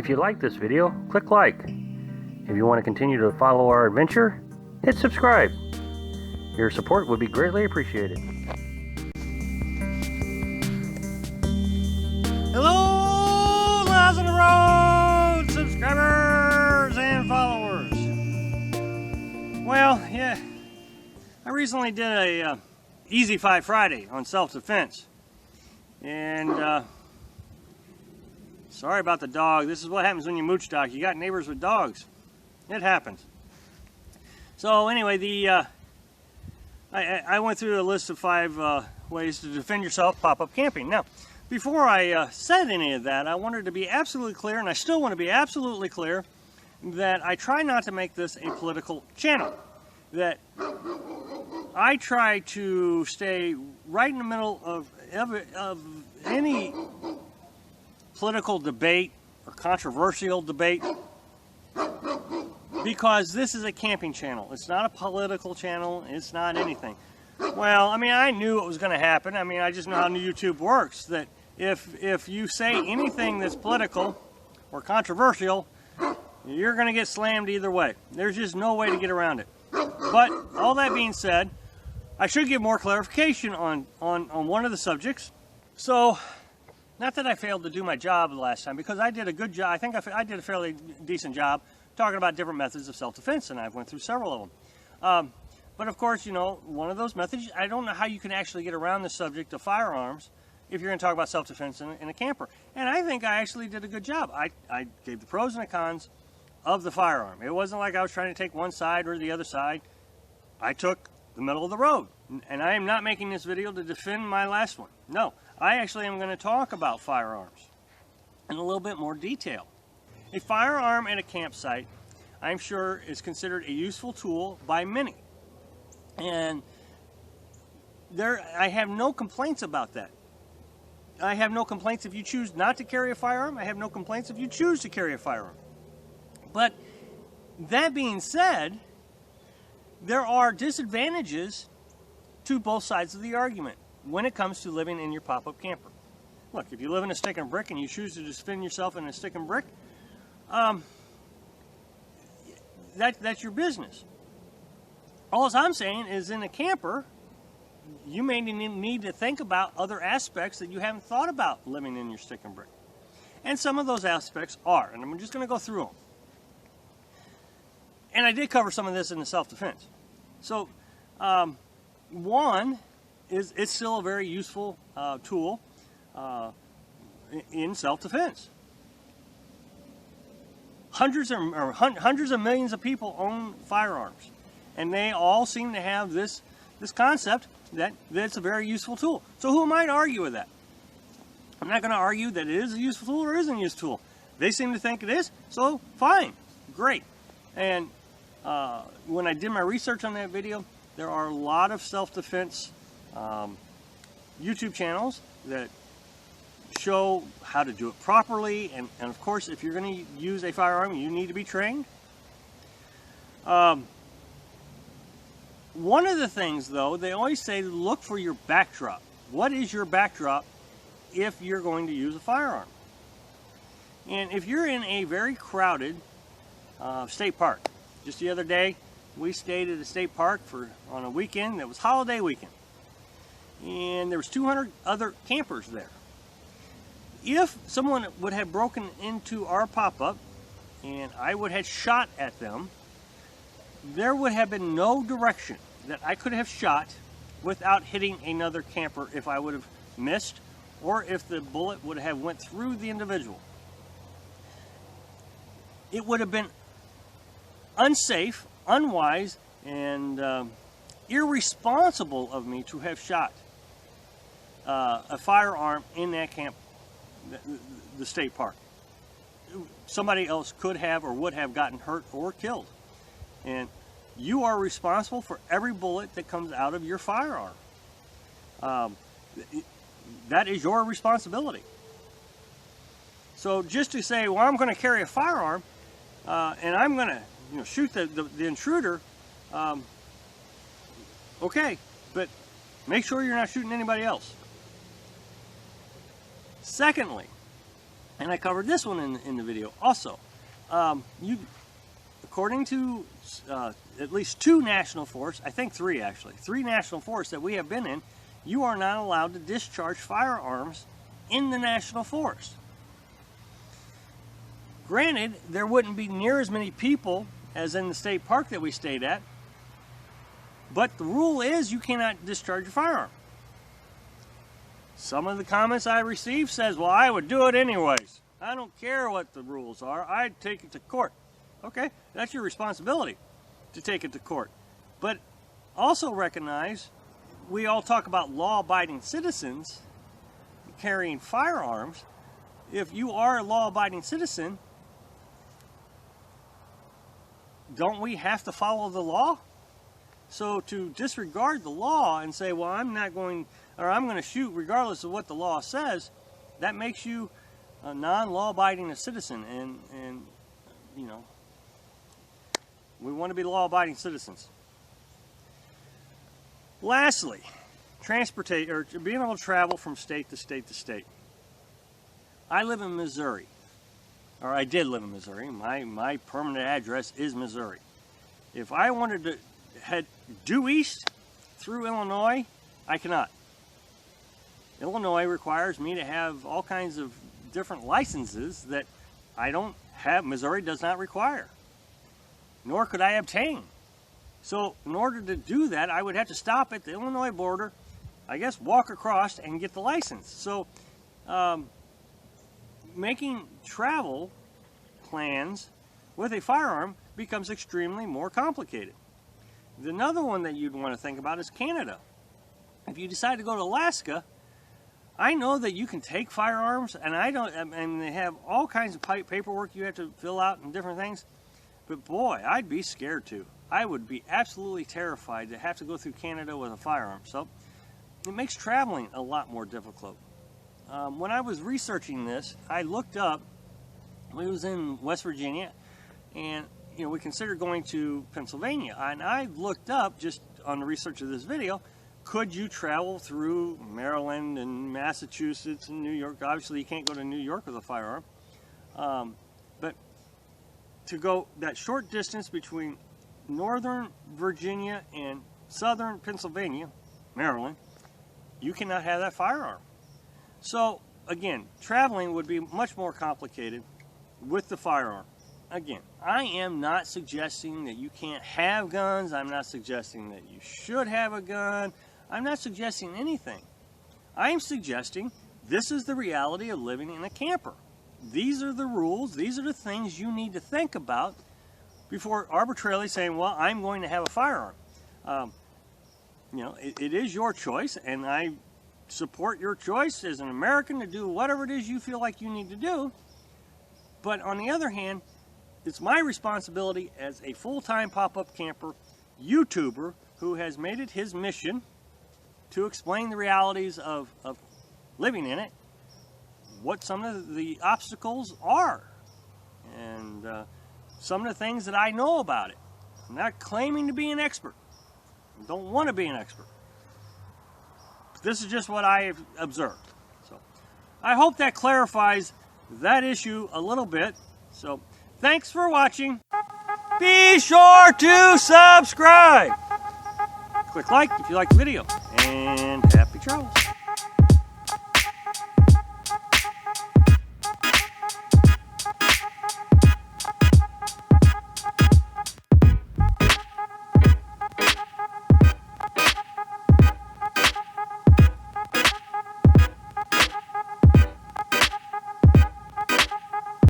If you like this video, click like. If you want to continue to follow our adventure, hit subscribe. Your support would be greatly appreciated. Hello, Lives on the Road subscribers and followers. Well, yeah, I recently did a Easy Fight Friday on self-defense. And sorry about the dog. This is what happens when you mooch dog. You got neighbors with dogs. It happens. So anyway, I went through a list of 5 ways to defend yourself pop-up camping. Now, before I said any of that, I wanted to be absolutely clear, and I still want to be absolutely clear, that I try not to make this a political channel. That I try to stay right in the middle of any political debate or controversial debate, because this is a camping channel. It's not a political channel. It's not anything. Well, I mean, I knew it was going to happen. I mean, I just know how YouTube works, that if you say anything that's political or controversial, you're going to get slammed either way. There's just no way to get around it. But all that being said, I should give more clarification on one of the subjects. So, not that I failed to do my job the last time, because I did a good job. I think I did a fairly decent job talking about different methods of self-defense, and I've went through several of them. But of course, you know, one of those methods, I don't know how you can actually get around the subject of firearms if you're going to talk about self-defense in a camper. And I think I actually did a good job. I gave the pros and the cons of the firearm. It wasn't like I was trying to take one side or the other side. I took the middle of the road. And I am not making this video to defend my last one. No, I actually am going to talk about firearms in a little bit more detail. A firearm at a campsite, I'm sure, is considered a useful tool by many. And I have no complaints about that. I have no complaints if you choose not to carry a firearm. I have no complaints if you choose to carry a firearm. But that being said, there are disadvantages to both sides of the argument when it comes to living in your pop-up camper. Look, if you live in a stick and brick and you choose to defend yourself in a stick and brick, that's your business. All I'm saying is, in a camper, you may need to think about other aspects that you haven't thought about living in your stick and brick. And some of those aspects are, and I'm just going to go through them. And I did cover some of this in the self-defense. So, one is it's still a very useful tool in self-defense. Hundreds of millions of people own firearms, and they all seem to have this concept that it's a very useful tool. So who am I to argue with that? I'm not going to argue that it is a useful tool or isn't a useful tool. They seem to think it is, so fine, great. And when I did my research on that video, there are a lot of self-defense YouTube channels that show how to do it properly, and of course, if you're going to use a firearm, you need to be trained. One of the things, though, they always say, look for your backdrop. What is your backdrop if you're going to use a firearm? And if you're in a very crowded state park, just the other day, we stayed at a state park on a weekend that was holiday weekend. And there was 200 other campers there. If someone would have broken into our pop-up and I would have shot at them, there would have been no direction that I could have shot without hitting another camper if I would have missed, or if the bullet would have went through the individual. It would have been unsafe, unwise, and irresponsible of me to have shot a firearm in that camp, the state park. Somebody else could have or would have gotten hurt or killed. And you are responsible for every bullet that comes out of your firearm. That is your responsibility. So just to say, well, I'm going to carry a firearm and I'm going to shoot the intruder, okay, but make sure you're not shooting anybody else. Secondly, and I covered this one in the video also. According to at least 2 national forests, I think 3 actually, 3 national forests that we have been in, you are not allowed to discharge firearms in the national forest. Granted, there wouldn't be near as many people as in the state park that we stayed at, but the rule is you cannot discharge your firearm. Some of the comments I received says, well, I would do it anyways. I don't care what the rules are. I'd take it to court. Okay, that's your responsibility to take it to court. But also recognize, we all talk about law-abiding citizens carrying firearms. If you are a law-abiding citizen, don't we have to follow the law? So to disregard the law and say, well, I'm not going, or I'm going to shoot regardless of what the law says, that makes you a non-law-abiding citizen. And you know, we want to be law-abiding citizens. Lastly, transportation, or being able to travel from state to state to state. I live in Missouri, or I did live in Missouri. My permanent address is Missouri. If I wanted to head due east through Illinois, I cannot. Illinois requires me to have all kinds of different licenses that I don't have, Missouri does not require, nor could I obtain. So in order to do that, I would have to stop at the Illinois border, I guess walk across and get the license. So making travel plans with a firearm becomes extremely more complicated. Another one that you'd want to think about is Canada. If you decide to go to Alaska, I know that you can take firearms, and they have all kinds of paperwork you have to fill out and different things. But boy, I'd be scared to. I would be absolutely terrified to have to go through Canada with a firearm. So it makes traveling a lot more difficult. When I was researching this, I looked up, we was in West Virginia, and we considered going to Pennsylvania. And I looked up, just on the research of this video, could you travel through Maryland and Massachusetts and New York? Obviously, you can't go to New York with a firearm. But to go that short distance between northern Virginia and southern Pennsylvania, Maryland, you cannot have that firearm. So, again, traveling would be much more complicated with the firearm. Again, I am not suggesting that you can't have guns. I'm not suggesting that you should have a gun. I'm not suggesting anything. I'm suggesting this is the reality of living in a camper. These are the rules. These are the things you need to think about before arbitrarily saying, well, I'm going to have a firearm. It is your choice, and I support your choice as an American to do whatever it is you feel like you need to do. But on the other hand, it's my responsibility as a full-time pop-up camper YouTuber who has made it his mission to explain the realities of living in it, what some of the obstacles are, and some of the things that I know about it. I'm not claiming to be an expert. I don't want to be an expert. This is just what I have observed. So I hope that clarifies that issue a little bit. So thanks for watching. Be sure to subscribe. Click like if you like the video. And happy travels.